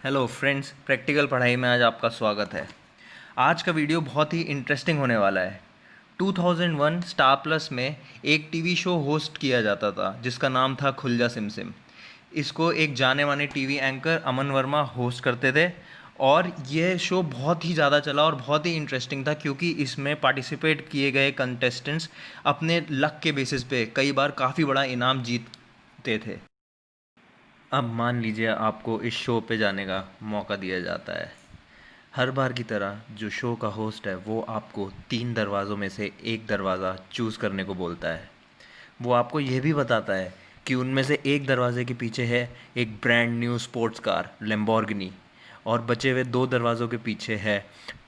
Hello friends, practical पढ़ाई में आज आपका स्वागत है। आज का वीडियो बहुत ही इंटरेस्टिंग होने वाला है। 2001 स्टार प्लस में एक टीवी शो होस्ट किया जाता था जिसका नाम था खुल जा सिम सिम। इसको एक जाने माने टीवी एंकर अमन वर्मा होस्ट करते थे और यह शो बहुत ही ज़्यादा चला और बहुत ही इंटरेस्टिंग था क्योंकि इसमें पार्टिसिपेट किए गए कंटेस्टेंट्स अपने लक के बेसिस पे कई बार काफ़ी बड़ा इनाम जीतते थे। अब मान लीजिए आपको इस शो पे जाने का मौका दिया जाता है। हर बार की तरह जो शो का होस्ट है वो आपको 3 दरवाज़ों में से एक दरवाज़ा चूज़ करने को बोलता है। वो आपको यह भी बताता है कि उनमें से एक दरवाजे के पीछे है एक brand new sports car Lamborghini और बचे हुए 2 दरवाज़ों के पीछे है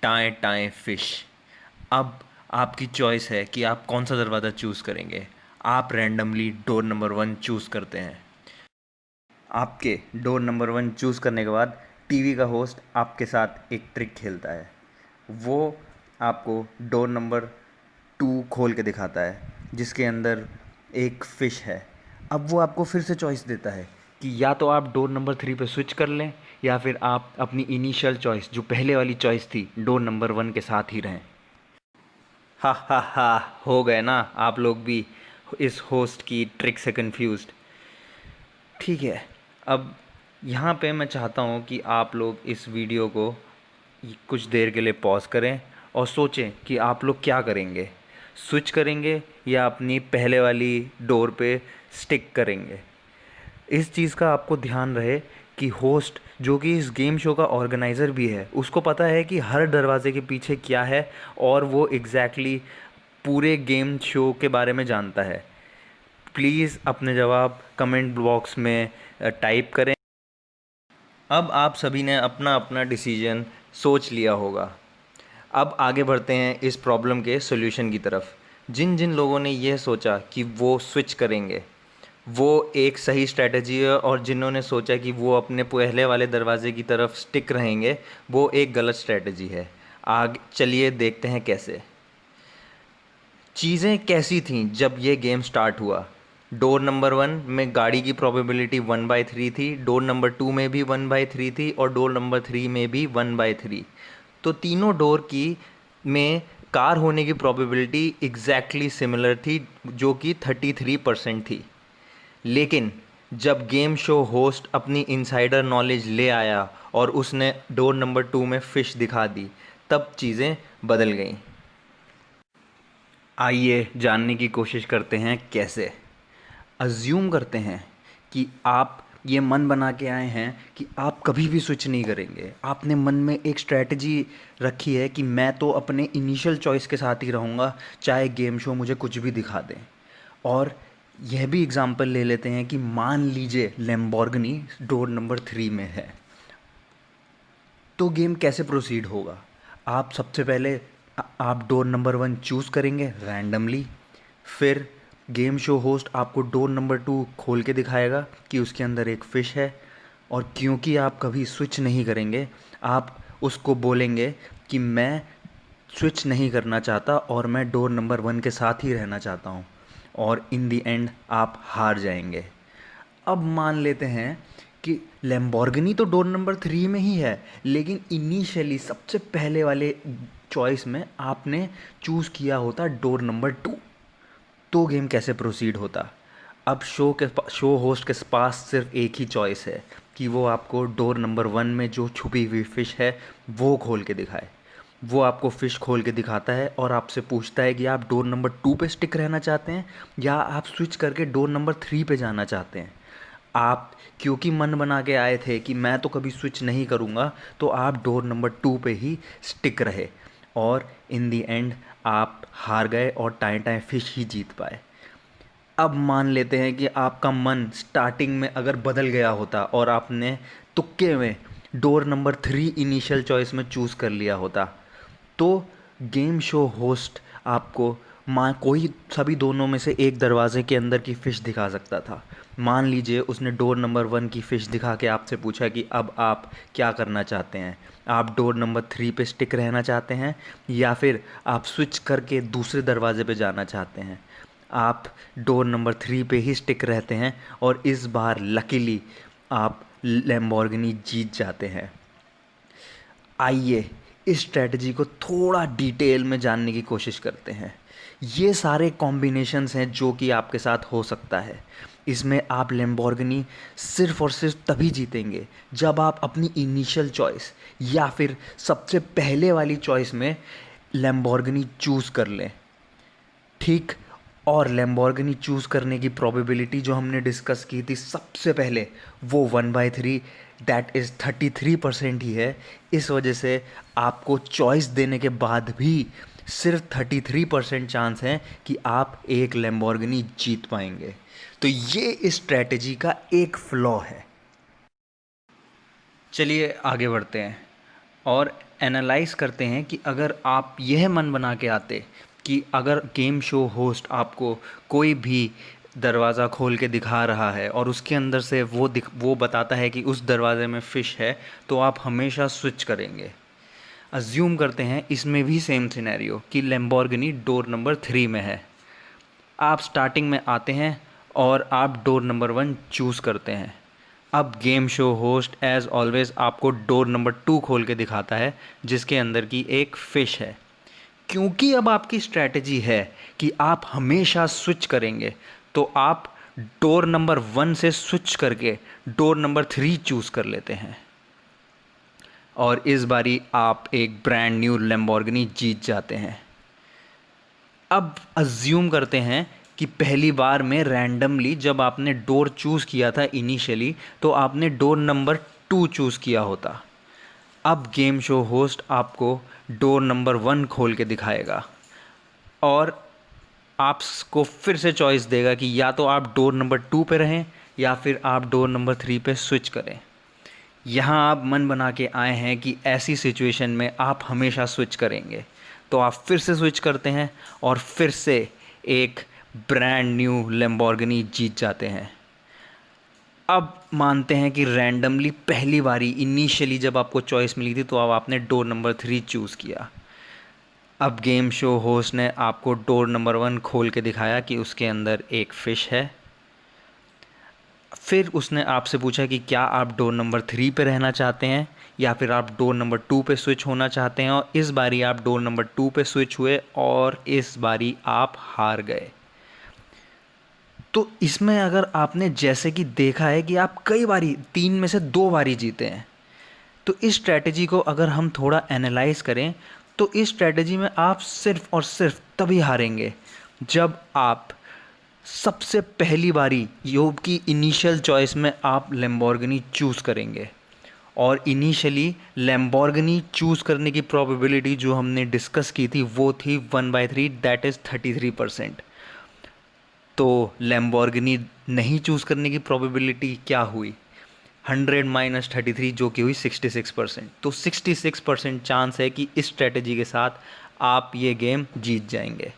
टाएं टाएं फिश। अब आपकी चॉइस है कि आप कौन सा दरवाज़ा चूज़ करेंगे। आप रैंडमली डोर नंबर 1 चूज़ करते हैं। आपके डोर नंबर 1 चूज़ करने के बाद टीवी का होस्ट आपके साथ एक ट्रिक खेलता है। वो आपको डोर नंबर 2 खोल के दिखाता है जिसके अंदर एक फ़िश है। अब वो आपको फिर से चॉइस देता है कि या तो आप डोर नंबर 3 पे स्विच कर लें या फिर आप अपनी इनिशियल चॉइस जो पहले वाली चॉइस थी डोर नंबर 1 के साथ ही रहें। हा, हो गए ना आप लोग भी इस होस्ट की ट्रिक से कंफ्यूज्ड। ठीक है, अब यहाँ पे मैं चाहता हूँ कि आप लोग इस वीडियो को कुछ देर के लिए पॉज़ करें और सोचें कि आप लोग क्या करेंगे। स्विच करेंगे या अपनी पहले वाली डोर पे स्टिक करेंगे। इस चीज़ का आपको ध्यान रहे कि होस्ट जो कि इस गेम शो का ऑर्गेनाइज़र भी है उसको पता है कि हर दरवाजे के पीछे क्या है और वो एग्जैक्टली पूरे गेम शो के बारे में जानता है। प्लीज़ अपने जवाब कमेंट बॉक्स में टाइप करें। अब आप सभी ने अपना अपना डिसीजन सोच लिया होगा। अब आगे बढ़ते हैं इस प्रॉब्लम के सॉल्यूशन की तरफ। जिन जिन लोगों ने यह सोचा कि वो स्विच करेंगे वो एक सही स्ट्रैटेजी है और जिन्होंने सोचा कि वो अपने पहले वाले दरवाजे की तरफ स्टिक रहेंगे वो एक गलत स्ट्रैटेजी है। आगे चलिए देखते हैं कैसे। चीज़ें कैसी थीं जब ये गेम स्टार्ट हुआ। डोर नंबर 1 में गाड़ी की प्रोबेबिलिटी 1/3 थी, डोर नंबर 2 में भी 1/3 थी और डोर नंबर 3 में भी 1/3। तो तीनों डोर की में कार होने की प्रोबेबिलिटी एग्जैक्टली सिमिलर थी जो कि 33% थी। लेकिन जब गेम शो होस्ट अपनी इनसाइडर नॉलेज ले आया और उसने डोर नंबर 2 में फ़िश दिखा दी तब चीज़ें बदल गईं। आइए जानने की कोशिश करते हैं कैसे। अज्यूम करते हैं कि आप ये मन बना के आए हैं कि आप कभी भी स्विच नहीं करेंगे। आपने मन में एक स्ट्रैटेजी रखी है कि मैं तो अपने इनिशियल चॉइस के साथ ही रहूँगा चाहे गेम शो मुझे कुछ भी दिखा दें। और यह भी एग्जांपल ले लेते हैं कि मान लीजिए लैम्बोर्गिनी डोर नंबर 3 में है तो गेम कैसे प्रोसीड होगा। आप सबसे पहले आप डोर नंबर 1 चूज़ करेंगे रैंडमली। फिर गेम शो होस्ट आपको डोर नंबर 2 खोल के दिखाएगा कि उसके अंदर एक फ़िश है और क्योंकि आप कभी स्विच नहीं करेंगे आप उसको बोलेंगे कि मैं स्विच नहीं करना चाहता और मैं डोर नंबर 1 के साथ ही रहना चाहता हूँ और इन दी एंड आप हार जाएंगे। अब मान लेते हैं कि लैम्बोर्गिनी तो डोर नंबर 3 में ही है लेकिन इनिशियली सबसे पहले वाले चॉइस में आपने चूज़ किया होता डोर नंबर 2 तो गेम कैसे प्रोसीड होता। अब शो होस्ट के पास सिर्फ एक ही चॉइस है कि वो आपको डोर नंबर 1 में जो छुपी हुई फ़िश है वो खोल के दिखाए। वो आपको फ़िश खोल के दिखाता है और आपसे पूछता है कि आप डोर नंबर 2 पे स्टिक रहना चाहते हैं या आप स्विच करके डोर नंबर 3 पे जाना चाहते हैं। आप क्योंकि मन बना के आए थे कि मैं तो कभी स्विच नहीं करूँगा तो आप डोर नंबर 2 पे ही स्टिक रहे और इन दी एंड आप हार गए और टाएं टाएं फिश ही जीत पाए। अब मान लेते हैं कि आपका मन स्टार्टिंग में अगर बदल गया होता और आपने तुक्के में डोर नंबर 3 इनिशियल चॉइस में चूज़ कर लिया होता तो गेम शो होस्ट आपको कोई सभी दोनों में से एक दरवाजे के अंदर की फ़िश दिखा सकता था। मान लीजिए उसने डोर नंबर 1 की फ़िश दिखा के आपसे पूछा कि अब आप क्या करना चाहते हैं। आप डोर नंबर 3 पे स्टिक रहना चाहते हैं या फिर आप स्विच करके दूसरे दरवाजे पे जाना चाहते हैं। आप डोर नंबर 3 पे ही स्टिक रहते हैं और इस बार लकीली आप लैम्बोर्गिनी जीत जाते हैं। आइए इस स्ट्रैटेजी को थोड़ा डिटेल में जानने की कोशिश करते हैं। ये सारे कॉम्बिनेशंस हैं जो कि आपके साथ हो सकता है। इसमें आप लैम्बोर्गिनी सिर्फ़ और सिर्फ तभी जीतेंगे जब आप अपनी इनिशियल चॉइस या फिर सबसे पहले वाली चॉइस में लैम्बोर्गिनी चूज़ कर लें, ठीक। और लैम्बोर्गिनी चूज़ करने की प्रोबेबिलिटी जो हमने डिस्कस की थी सबसे पहले, वो 1/3 दैट इज़ 33% ही है। इस वजह से आपको चॉइस देने के बाद भी सिर्फ 33% चांस है कि आप एक लैम्बोर्गिनी जीत पाएंगे। तो ये इस स्ट्रैटेजी का एक फ्लॉ है। चलिए आगे बढ़ते हैं और एनालाइज करते हैं कि अगर आप यह मन बना के आते कि अगर गेम शो होस्ट आपको कोई भी दरवाज़ा खोल के दिखा रहा है और उसके अंदर से वो बताता है कि उस दरवाज़े में फ़िश है, तो आप हमेशा स्विच करेंगे। अज्यूम करते हैं इसमें भी सेम सिनेरियो कि लैम्बोर्गिनी डोर नंबर 3 में है। आप स्टार्टिंग में आते हैं और आप डोर नंबर 1 चूज़ करते हैं। अब game show host as always आपको डोर नंबर 2 खोल के दिखाता है जिसके अंदर की एक फ़िश है। क्योंकि अब आपकी स्ट्रैटेजी है कि आप हमेशा स्विच करेंगे, तो आप डोर नंबर 1 से स्विच करके डोर नंबर 3 चूज़ कर लेते हैं और इस बारी आप एक ब्रांड न्यू लैम्बोर्गिनी जीत जाते हैं। अब अज्यूम करते हैं कि पहली बार में रैंडमली जब आपने डोर चूज़ किया था इनिशियली, तो आपने डोर नंबर 2 चूज़ किया होता। अब गेम शो होस्ट आपको डोर नंबर 1 खोल के दिखाएगा और आपको फिर से चॉइस देगा कि या तो आप डोर नंबर 2 पे रहें या फिर आप डोर नंबर 3 पे स्विच करें। यहाँ आप मन बना के आए हैं कि ऐसी सिचुएशन में आप हमेशा स्विच करेंगे, तो आप फिर से स्विच करते हैं और फिर से एक ब्रांड न्यू लैम्बोर्गिनी जीत जाते हैं। अब मानते हैं कि रैंडमली पहली बारी इनिशियली जब आपको चॉइस मिली थी तो अब आपने डोर नंबर 3 चूज़ किया। अब गेम शो होस्ट ने आपको डोर नंबर 1 खोल के दिखाया कि उसके अंदर एक फ़िश है। फिर उसने आपसे पूछा कि क्या आप डोर नंबर 3 पे रहना चाहते हैं या फिर आप डोर नंबर 2 पे स्विच होना चाहते हैं, और इस बारी आप डोर नंबर 2 पे स्विच हुए और इस बारी आप हार गए। तो इसमें अगर आपने जैसे कि देखा है कि आप कई बारी 3 में से 2 बारी जीते हैं, तो इस स्ट्रैटेजी को अगर हम थोड़ा एनालाइज करें तो इस स्ट्रैटेजी में आप सिर्फ और सिर्फ तभी हारेंगे जब आप सबसे पहली बारी योग की इनिशियल चॉइस में आप लैम्बोर्गिनी चूज़ करेंगे। और इनिशियली लैम्बोर्गिनी चूज़ करने की प्रोबेबिलिटी जो हमने डिस्कस की थी वो थी 1/3 दैट इज़ 33%। तो लैम्बोर्गिनी नहीं चूज़ करने की प्रोबेबिलिटी क्या हुई, 100 माइनस 33 जो कि हुई 66%। तो 66% चांस है कि इस स्ट्रैटेजी के साथ आप ये गेम जीत जाएंगे।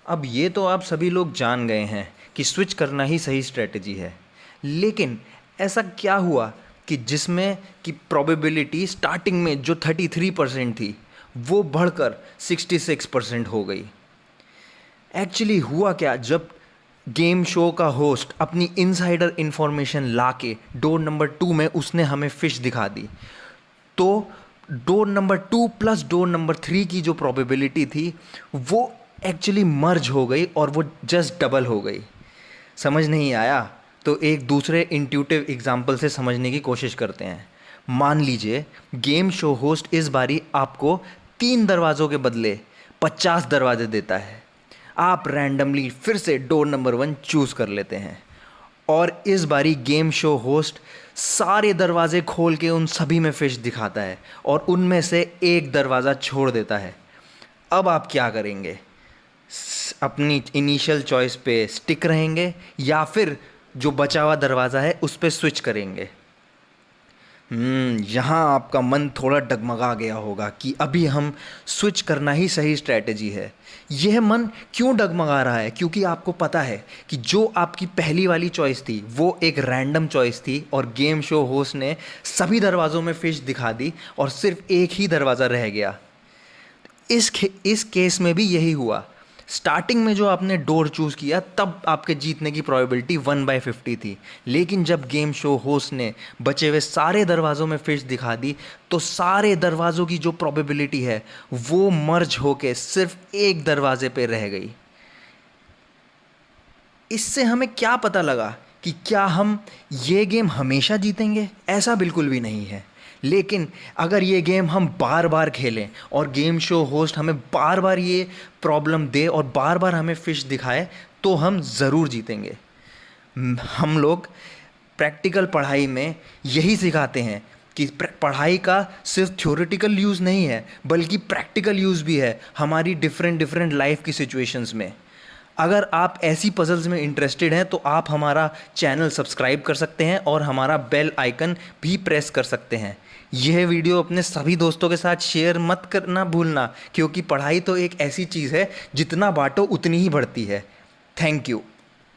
अब ये तो आप सभी लोग जान गए हैं कि स्विच करना ही सही स्ट्रैटेजी है, लेकिन ऐसा क्या हुआ कि जिसमें कि प्रोबेबिलिटी स्टार्टिंग में जो 33% थी वो बढ़कर 66% हो गई। एक्चुअली हुआ क्या, जब गेम शो का होस्ट अपनी इनसाइडर इन्फॉर्मेशन लाके डोर नंबर 2 में उसने हमें फ़िश दिखा दी, तो door number 2 plus door number 3 की जो प्रोबेबिलिटी थी वो एक्चुअली मर्ज हो गई और वो जस्ट डबल हो गई। समझ नहीं आया तो एक दूसरे इंट्यूटिव एग्जाम्पल से समझने की कोशिश करते हैं। मान लीजिए गेम शो होस्ट इस बारी आपको 3 दरवाज़ों के बदले 50 दरवाजे देता है। आप रैंडमली फिर से डोर नंबर 1 चूज़ कर लेते हैं और इस बारी गेम शो होस्ट सारे दरवाजे खोल के उन सभी में फ़िश दिखाता है और उनमें से एक दरवाज़ा छोड़ देता है। अब आप क्या करेंगे, अपनी इनिशियल चॉइस पे स्टिक रहेंगे या फिर जो बचा हुआ दरवाज़ा है उस पर स्विच करेंगे? यहाँ आपका मन थोड़ा डगमगा गया होगा कि अभी हम स्विच करना ही सही स्ट्रैटेजी है। यह मन क्यों डगमगा रहा है? क्योंकि आपको पता है कि जो आपकी पहली वाली चॉइस थी वो एक रैंडम चॉइस थी और गेम शो होस्ट ने सभी दरवाज़ों में फ़िश दिखा दी और सिर्फ एक ही दरवाज़ा रह गया। इस केस में भी यही हुआ। स्टार्टिंग में जो आपने डोर चूज़ किया तब आपके जीतने की प्रोबेबिलिटी 1/50 थी, लेकिन जब गेम शो होस्ट ने बचे हुए सारे दरवाज़ों में फिश दिखा दी तो सारे दरवाज़ों की जो प्रोबेबिलिटी है वो मर्ज होके सिर्फ एक दरवाजे पे रह गई। इससे हमें क्या पता लगा कि क्या हम ये गेम हमेशा जीतेंगे? ऐसा बिल्कुल भी नहीं है। लेकिन अगर ये गेम हम बार बार खेलें और गेम शो होस्ट हमें बार बार ये प्रॉब्लम दे और बार बार हमें फिश दिखाए तो हम ज़रूर जीतेंगे। हम लोग प्रैक्टिकल पढ़ाई में यही सिखाते हैं कि पढ़ाई का सिर्फ थ्योरेटिकल यूज़ नहीं है बल्कि प्रैक्टिकल यूज़ भी है हमारी डिफरेंट डिफरेंट लाइफ की सिचुएशंस में। अगर आप ऐसी पजल्स में इंटरेस्टेड हैं तो आप हमारा चैनल सब्सक्राइब कर सकते हैं और हमारा बेल आइकन भी प्रेस कर सकते हैं। यह वीडियो अपने सभी दोस्तों के साथ शेयर मत करना भूलना, क्योंकि पढ़ाई तो एक ऐसी चीज़ है जितना बांटो उतनी ही बढ़ती है। Thank you.